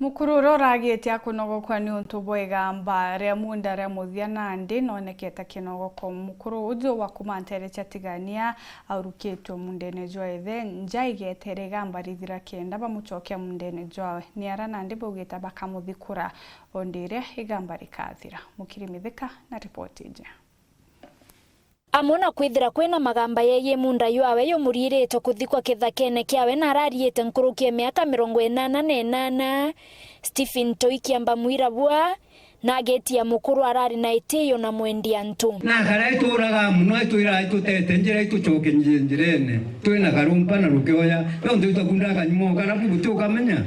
Mukururo ragete akunogo kwa ni untu bwegamba ria munda ria muthia nandi noneketa kinogo ko mukuru ujo wa kumantere chatigania auruketwe mundene jwaithe njaigete gamba rithira kenda bamuchokia mundene jwawe ni ara nandi bugita bakamuthikura ondire igamba rikathira mukirimithika na ripoti ije. Amona kwithira kwena magamba yeye munda yawe yo murire kuthikwa kithakene kiawe na arariete nkurukie miaka 88 Stephen Toikiamba Mwirabua na geti ya mukuru arari na itiyo na mwendia ntu na kare turaga muno itwira itutete njira itucoke njirene twina garumpa na rukeoya nondu itakundaga nyimo kana butu kamenya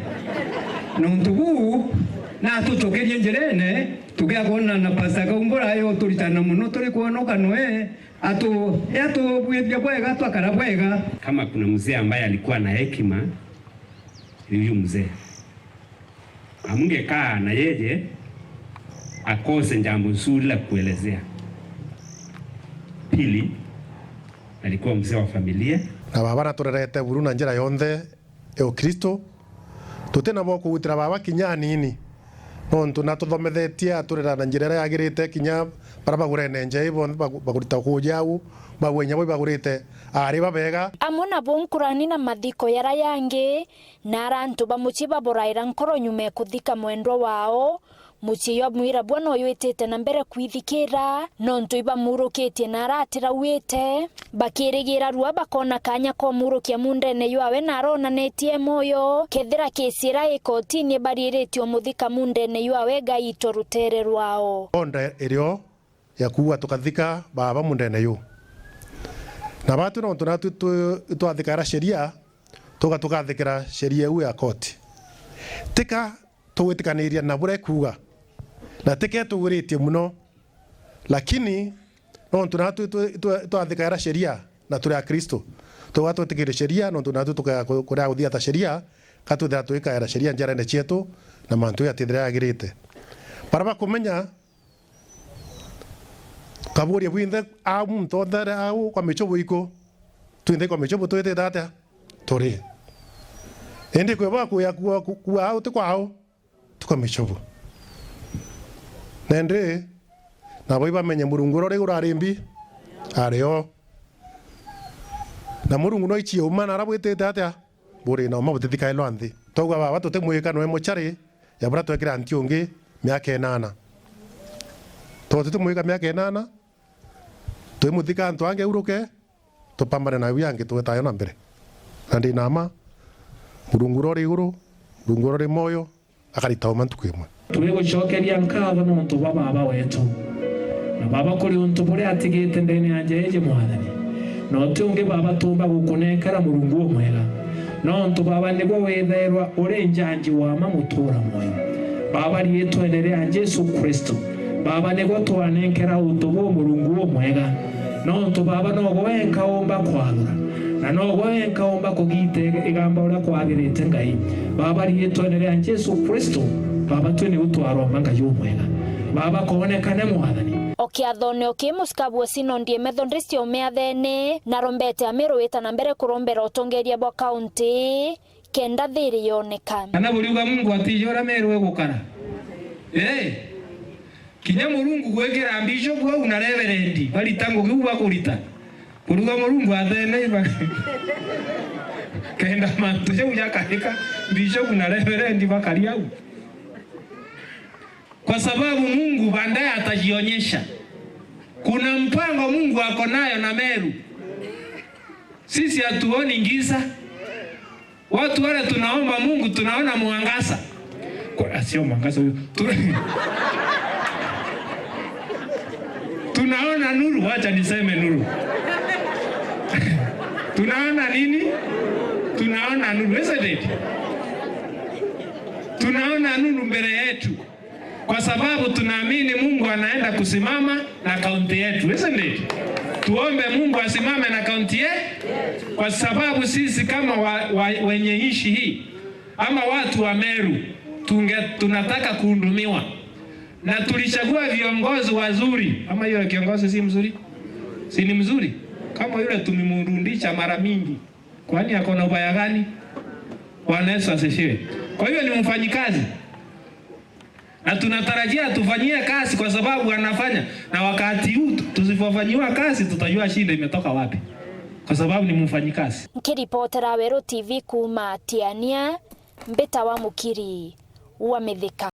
nondu bu na tucokerie njirene tugiakona na pasaka umbura yo turitana muno turi kuonoka noe atu bwethia bwega twakara bwega. Kama kuna mzee ambaye alikuwa na hekima huyu mzee amungekaa na yeye akose jambo nzuri la kuelezea. Pili, alikuwa mzee wa familia na baba naturerete buru na njira yonthe e Kristo tutena boko gutira baba kinya nini nontu natuthomethetie aturera na njira yagirite kinya baraba gurene nje bo bagurita kujau bagwenya bo bagurite ari babega amona bonkurani na mathiko yara yange na arantu bamuchiba boraira nkoro nyume kuthika mwendwa wao muchiyo Mwirabua no yitete na mbere kwithikira nontu iba muruketie na aratira wite bakirigira ruwa bakona kanya ko murukia mundene yawe na arona netie moyo kethira kesira ikotini bariretio muthika mundene yawe gaito rutere rwao onda irio yakuwa tukathika baba mundene yu na batu no tunatu twathikara sheria tukathikira sheria yu ya koti tika tuwitikaniria na bure kuga na teke tuguritie muno lakini no tunatu twathikara sheria na turi a Kristo twatwetikire sheria no tunatu tukakura guthia ta sheria katutha twikaira sheria njarene cietu na mantu ya tithira agirite paraba kumenya kaburia bwinde amu mtondara au kwa michobo iko tuinde kwa michobo twete data tore ende kwa kuya kuwa au tukwao tukwa michobo nende na boiba menye murungu rore urarimbi areo na murungu no ichi umana arabwete data bure na mabutithika ilo anthi togwa baba tutemwika no emochari ya bra twekira antionge miaka 8 tutemwika miaka 8 tumuthika antu ange uruke tupambane na wiange tuwetayo na mbere andi nama murungu rore iguru murungu rore moyo akarita umantu kwimwe tugucokeria nkatho nontu baba wetu na baba kuri untu buri atigite ndene anje yeje mwathani no tungi baba tumba gukunekera murungu mwega nontu baba nigwo witherwa uri njanji wa mamutura moyo baba rietwenere anje Yesu Kristo baba nigwo twanenkera untu bo murungu mwega nontu baba no gwenka omba kwagura na no gwenka omba kugite igamba ura kwagirite ngai baba rietwenere anje Yesu Kristo baba twene utwaro manga yumwega baba kuonekane mwathani okiathone okimuskabwo sinondie Methodist omeathene na rombete amirwita na mbere kurombera utongeria bwa county kenda thiri yonekana ana buriuga Mungu atijora merwe gukara kinya murungu gwekera bishop au na reverend bali tango kiuba kurita buriuga murungu athene kenda mantu je ujakahika bishop na reverend bakari au kwa sababu Mungu baadaye atajionyesha. Kuna mpango Mungu ako nayo na Meru. Sisi hatuoni giza. Watu wale tunaomba Mungu tunaona mwangaza. Kwa sio mwangaza huyo. Tunaona nuru, acha niseme nuru. Tunaona nini? Tunaona nuru, isn't it? Tunaona nuru mbele yetu. Kwa sababu tunaamini Mungu anaenda kusimama na kaunti yetu. Isn't it? Tuombe Mungu asimame na kaunti yetu. Kwa sababu sisi kama wenye ishi hii ama watu wa Meru tunataka kuhudumiwa. Na tulichagua viongozi wazuri. Ama yule kiongozi si mzuri? Si ni mzuri? Kama yule tumemrudisha mara mingi. Kwani akona ubaya gani? Bwana Yesu asifiwe. Kwa hiyo ni mfanyikazi. na tunatarajia tufanyie kazi kwa sababu anafanya, na wakati huu tusipofanyiwa kazi tutajua shida imetoka wapi, kwa sababu ni mfanyikazi. Nkiripotera Wero TV kuma Tiania, Mbeta wa Mukiri wa Mithika.